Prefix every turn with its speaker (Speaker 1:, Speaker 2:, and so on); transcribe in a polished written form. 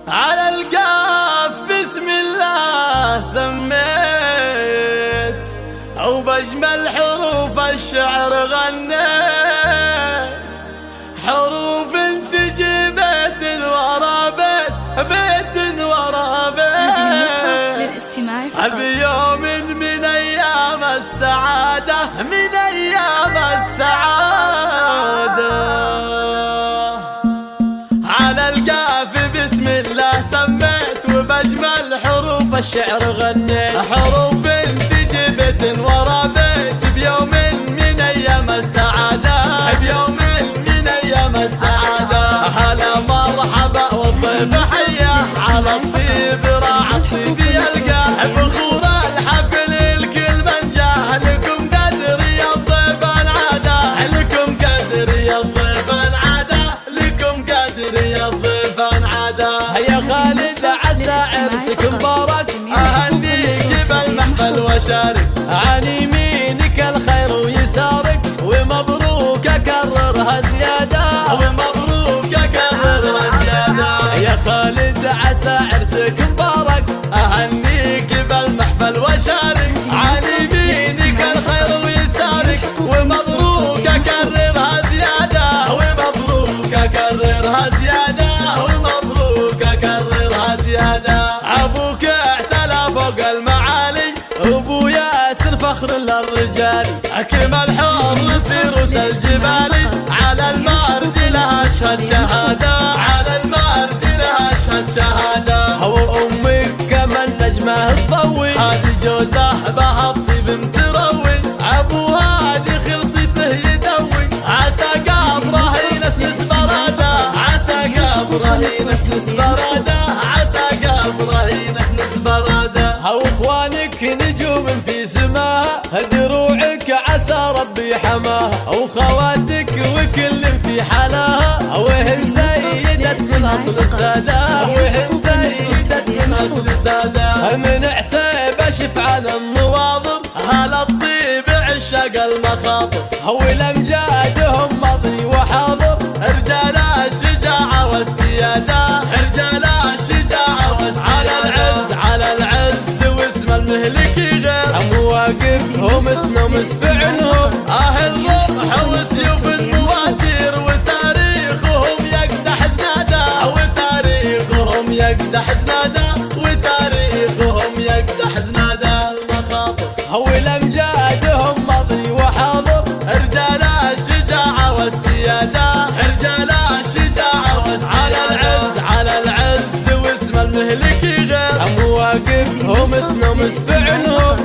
Speaker 1: على القاف بسم الله سميت، وبأجمل حروف الشعر غنيت، حروف تجي بيت ورا بيت، بيت ورا بيت، بيوم من أيام السعادة، من أيام السعادة. على القاف بسم الله سميت، وبأجمل حروف الشعر غنيت، حروف تجي بيت ورا بيت، بيوم من أيام السعادة، بيوم من أيام السعادة. هلا مرحبا والضيف حياه، على الطيب راعى الطيب يلقاه، بخور الحفل الكل من جاه، لكم قدر يا الضيف انعاده، لكم قدر يا الضيف انعاده، لكم قدر يا الضيف انعاده. يا خالد عسى عرسك مبارك، اهنيك بالمحفل وشارك، عن يمينك الخير ويسارك، ومبروك اكررها زياده، ومبروك اكررها زياده. يا خالد عسى عرسك مبارك، اهنيك بالمحفل وشارك، عن يمينك الخير ويسارك، ومبروك اكررها زياده، ومبروك اكررها زياده، ومبروك اكررها زياده. ابوك اعتلى فوق المعالي، ابو ياسر فخر للرجال، اكمل حر سيروس الجبالي، على المرجله اشهد شهاده، على المرجله اشهد شهاده. وامك كمان نجمه تضوي، هادي جوزه بها الطيب متروي، ابو هادي خلصته يدوي، عسى قبره ينسنس براده، عسى قبره ينسنس براده، عسى قبره ينسنس براده. واخوانك نجوم في سماها، دروعك عسى ربي حماها، وخواتك وكل في حلاها، وهن سيدة من اصل السادة، وهن سيدة من اصل السادة. من عتيب شفعان النواظر، هلا الطيب عشاق المخاطر، ولمجادهم ماضي وحاضر، رجال الشجاعة والسيادة، رجال الشجاعة والسيادة. على العز على العز واسم المهلك غير، مواقفهم تنمس فعلهم، الرمح وسيوف المواتير، وتاريخهم يقدح زناده، وتاريخهم يقدح زناده، وتاريخهم يقدح زناده. المخاطر ولمجادهم ماضي وحاضر، رجال الشجاعة والسيادة، رجال الشجاعة والسيادة. على العز على العز واسم المهلك غير، مواقفهم تنمس فعلهم،